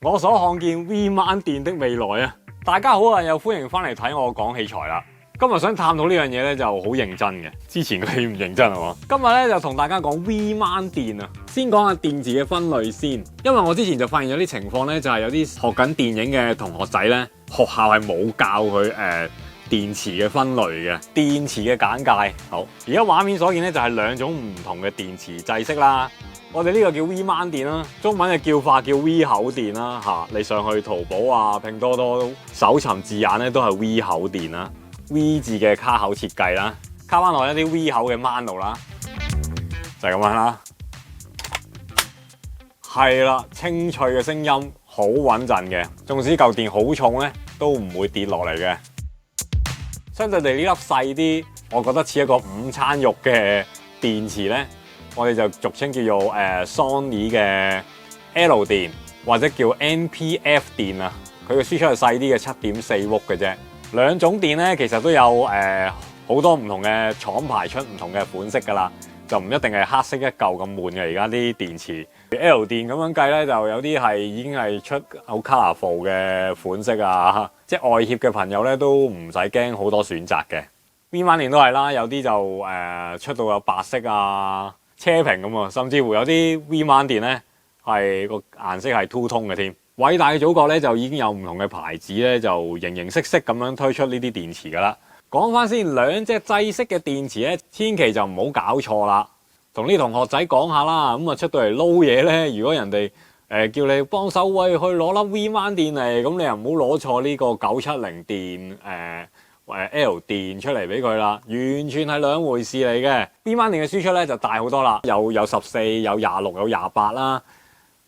我所看見 V 掹電的未來啊！大家好啊，又歡迎翻嚟睇我講器材啦。今日想探討呢樣嘢咧就好認真嘅，之前佢唔認真係嘛？今日咧就同大家講 V 掹電啊。先講下電池嘅分類先，因為我之前就發現有啲情況咧，就係有啲學緊電影嘅同學仔咧，學校係冇教佢電池嘅分類嘅。電池嘅簡介，好，而家畫面所見咧就係兩種唔同嘅電池制式啦。我哋呢個叫 V 掹電啦，中文嘅叫法叫 V 口電啦嚇。你上去淘寶啊、拼多多搜尋字眼咧都係 V 口電啦。V 字嘅卡口設計啦，卡翻落一啲 V 口嘅掹路啦，就係咁樣啦。係啦，清脆嘅聲音，好穩陣嘅。縱使嚿電好重咧，都唔會跌落嚟嘅。相對地呢粒細啲，我覺得似一個午餐肉嘅電池咧。我哋就俗稱叫做Sony 嘅 L 電或者叫 NPF 電啊，佢嘅輸出係細啲嘅7.4伏嘅啫。兩種電咧其實都有好多唔同嘅廠牌出唔同嘅款式㗎啦，就唔一定係黑色一嚿咁悶嘅。而家啲電池 L 電咁樣計咧，就有啲係已經係出好 colourful 嘅款式啊，即係外協嘅朋友咧都唔使驚好多選擇嘅。V 掹電都係啦，有啲就出到有白色啊。車屏咁啊，甚至乎有啲 V 掹電咧係個顏色係 two tone 嘅添。偉大嘅祖國咧就已經有唔同嘅牌子咧，就形形色色咁樣推出呢啲電池噶啦。講翻先，兩隻制式嘅電池咧，千祈就唔好搞錯啦。同啲同學仔講下啦，咁啊出到嚟撈嘢咧，如果人哋叫你幫手喂去攞粒 V 掹電嚟，咁你又唔好攞錯呢個970電L 電出嚟俾佢啦，完全係兩回事嚟嘅。V 掹電嘅輸出咧就大好多啦，有14、有26、有28啦。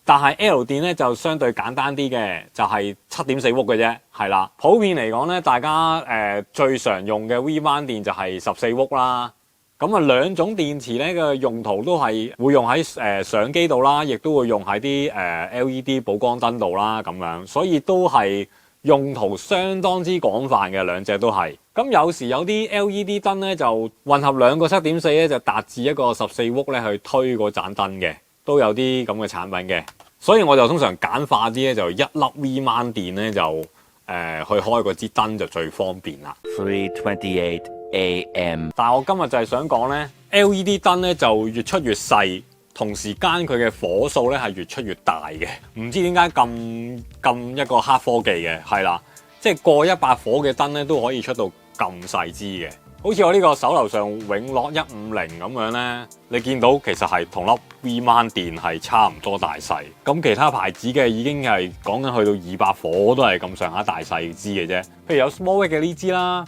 但係 L 電咧就相對簡單啲嘅，就係7.4伏嘅啫，係啦。普遍嚟講咧，大家最常用嘅 V 掹電就係14伏啦。咁啊兩種電池咧嘅用途都係會用喺相機度啦，亦都會用喺啲LED 補光燈度啦，咁樣，所以都係用途相當之廣泛嘅，兩隻都係。咁有時有啲 LED 燈咧就混合兩個7.4咧，就達至一個14伏咧去推嗰盞燈嘅，都有啲咁嘅產品嘅。所以我就通常簡化啲咧，就一粒 V 掹電咧就去開嗰支燈就最方便啦。3:28 AM。但係我今日就係想講咧 ，LED 燈咧就越出越細。同時間佢嘅火數咧係越出越大嘅，唔知點解咁一個黑科技嘅，係啦，即係過100火嘅燈咧都可以出到咁細支嘅，好似我呢個手樓上永樂150咁樣咧，你見到其實係同粒 V 掹電係差唔多大細，咁其他牌子嘅已經係講緊去到200火都係咁上下大細支嘅啫，譬如有 Smallwick 嘅呢支啦，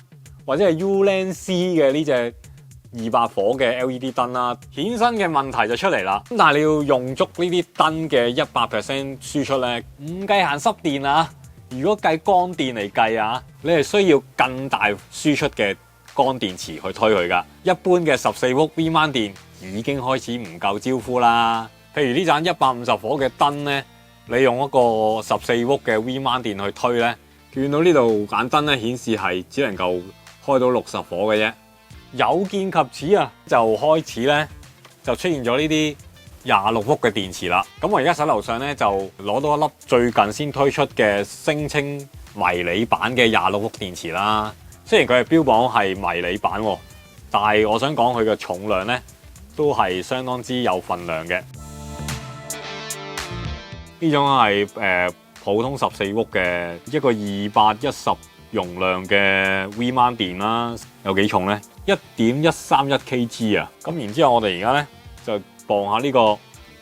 或者係 Ulan C 嘅呢隻200火嘅 LED 燈啦，衍生嘅問題就出嚟啦。咁但係你要用足呢啲燈嘅100% 輸出咧，唔計閒濕電啊，如果計乾電嚟計啊，你係需要更大輸出嘅乾電池去推佢噶。一般嘅14伏 V 掹電已經開始唔夠招呼啦。譬如呢盞150火嘅燈咧，你用一個14伏嘅 V 掹電去推咧，見到呢度盞燈咧顯示係只能夠開到60火嘅啫。有見及此啊，就開始咧就出現咗呢啲26伏嘅電池啦。咁我而家手頭上咧就攞到一粒最近先推出嘅聲稱迷你版嘅26伏電池啦。雖然佢係標榜係迷你版，但係我想講佢嘅重量咧都係相當之有份量嘅。呢種係普通14伏嘅一個210容量嘅 V 掹電啦，有幾重咧？1.131 kg 啊！咁然之後我哋而家咧就磅下呢個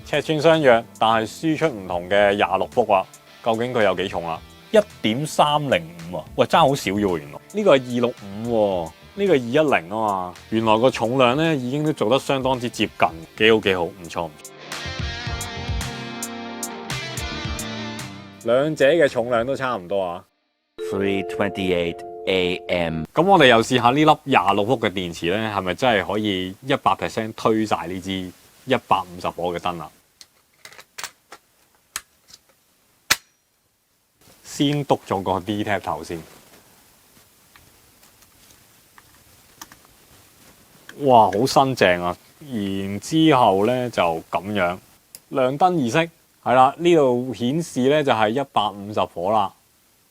尺寸相若，但係輸出唔同嘅26伏啊，究竟佢有幾重啊？1.305啊！喂，爭好少嘅喎，原來呢個係265喎，呢個係210啊嘛，原來個重量咧已經都做得相當之接近，幾好，唔錯唔錯。兩者嘅重量都差唔多啊。3:28 AM。咁我哋又試下呢粒26伏嘅電池咧，係咪真係可以100% 推晒呢支150火嘅燈啊？先篤咗個 D tap 頭先，哇，好新淨啊！然之後咧就咁樣亮燈儀式係啦，呢度顯示咧就係150火啦，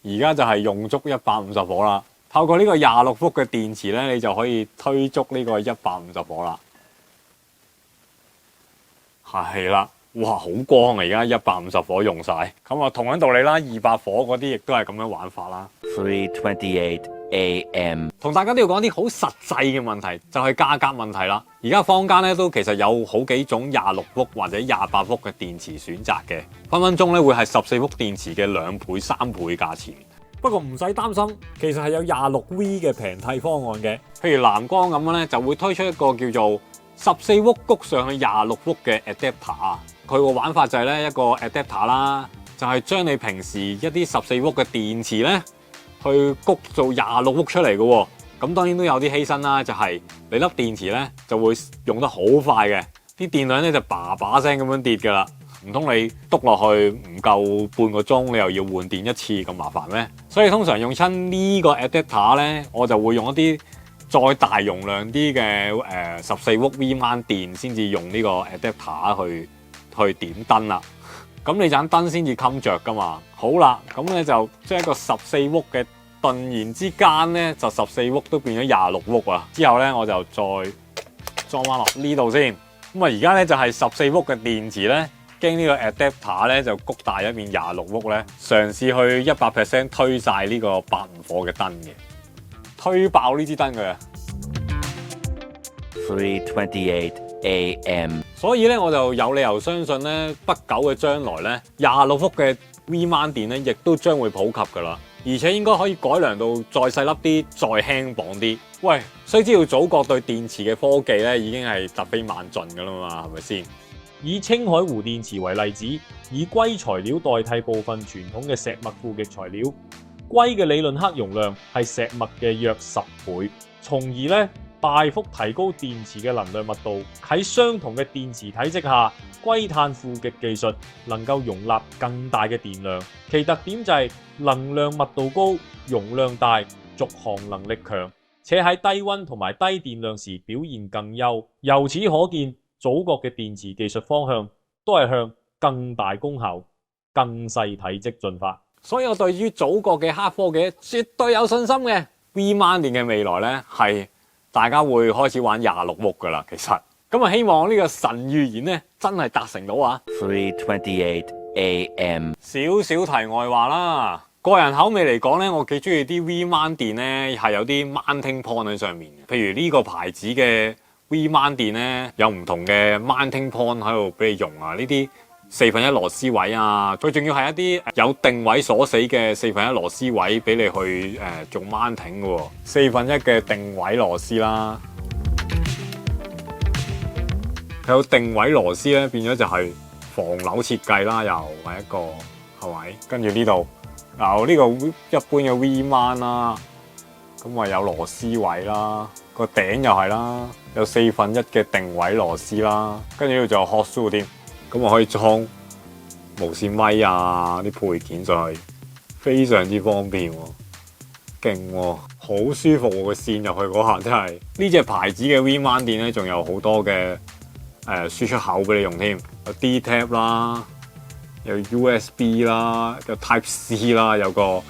而家就係用足150火啦。透過呢個26伏嘅電池咧，你就可以推足呢個150火啦。係啦，哇，好光啊！而家150火用晒，咁啊同樣道理啦，200火嗰啲亦都係咁樣玩法啦。3:28 a.m. 同大家都要講啲好實際嘅問題，就係價格問題啦。而家坊間咧都其實有好幾種26伏或者28伏嘅電池選擇嘅，分分鐘咧會係14伏電池嘅2倍、3倍價錢。不過唔使擔心，其實係有26V 嘅平替方案嘅。譬如藍光咁樣咧，就會推出一個叫做14伏谷上去26伏嘅 adapter。佢個玩法就係咧一個 adapter 啦，就係將你平時一啲14伏嘅電池咧，去谷做26伏出嚟嘅喎。咁當然都有啲犧牲啦，就係你粒電池咧就會用得好快嘅，啲電量咧就叭叭聲咁樣跌㗎啦。唔通你篤落去唔夠半個鐘，你又要換電一次咁麻煩咩？所以通常用親呢個 adapter 咧，我就會用一啲再大容量啲嘅14伏 V mount 電先至用呢個 adapter 去點燈啦。咁你盞燈先至冚着㗎嘛。好啦，咁咧就將一個14伏嘅頓然之間咧，就14伏都變咗26伏啊。之後咧我就再裝翻落呢度先。咁啊而家咧就係14伏嘅電池咧。經呢個 adapter 咧就谷大一面26伏咧，嘗試去100% 推晒呢個85火嘅燈嘅，推爆呢支燈佢啊！ 3:28 a.m. 所以咧我就有理由相信咧，不久嘅將來咧，26伏嘅 V mount 電咧，亦都將會普及㗎啦，而且應該可以改良到再細粒啲、再輕磅啲。喂，須知道祖國對電池嘅科技咧已經係突飛猛進㗎啦嘛，係咪先？以青海湖電池為例子，以硅材料代替部分傳統嘅石墨負極材料，硅嘅理論克容量係石墨嘅約10倍，從而咧大幅提高電池嘅能量密度。喺相同嘅電池體積下，硅碳負極技術能夠容納更大嘅電量。其特點就係能量密度高、容量大、續航能力強，且喺低溫同埋低電量時表現更優。由此可見，祖國嘅電池技術方向都係向更大功效、更細體積進發，所以我對於祖國嘅黑科技絕對有信心嘅。V mount 電嘅未來咧係大家會開始玩26伏噶啦，其實咁啊希望呢個神預言咧真係達成到啊。3:28 a.m. 少少題外話啦，個人口味嚟講咧，我幾中意啲 V mount 電咧係有啲 mounting point 喺上面嘅，譬如呢個牌子嘅。V mount 電咧有唔同嘅 mounting point 喺度俾你用啊！呢啲1/4螺絲位啊，佢仲要係一啲有定位鎖死嘅1/4螺絲位俾你去做 mounting 嘅喎，1/4嘅定位螺絲啦，有定位螺絲咧變咗就係防扭設計啦，又係一個係咪？跟住呢度嗱呢個一般嘅 V mount 啦，咁啊有螺絲位啦。個頂又係啦，有1/4嘅定位螺絲啦，跟住呢度仲有 hot shoe 添，咁我可以裝無線咪啊啲配件上去，非常之方便喎，勁喎，好舒服喎，個線入去嗰下真係。呢隻牌子嘅 V mount 電咧，仲有好多嘅輸出口俾你用添，有 D tap 啦，有 USB 啦，有 Type C 啦，有個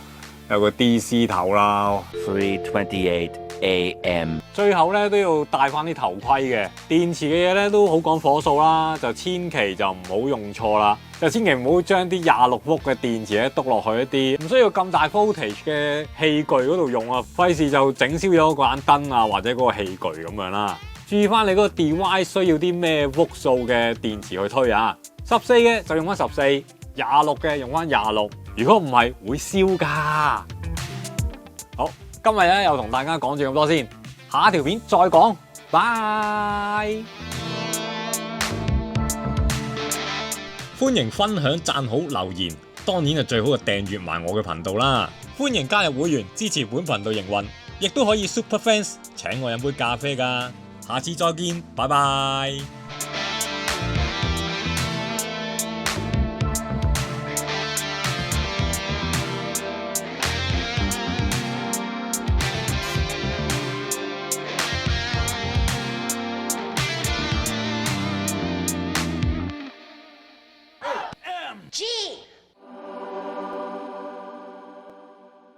DC 頭啦。3:28 a.m. 最後咧都要戴翻啲頭盔嘅，電池嘅嘢咧都好講火數啦，就千祈就唔好用錯啦，就千祈唔好將啲26伏嘅電池咧篤落去一啲唔需要咁大 voltage 嘅器具嗰度用啊，費事就整燒咗嗰盞燈啊或者嗰個器具咁樣啦。注意翻你嗰個 device 需要啲咩伏數嘅電池去推啊，14嘅就用翻14，26嘅用翻26，如果唔係會燒㗎。好。今日咧又同大家講住咁多先，下一條片再講，拜！歡迎分享、讚好、留言，當然係最好嘅訂閱埋我嘅頻道啦。歡迎加入會員支持本頻道營運，亦都可以 Super Fans 請我飲杯咖啡㗎。下次再見，拜拜。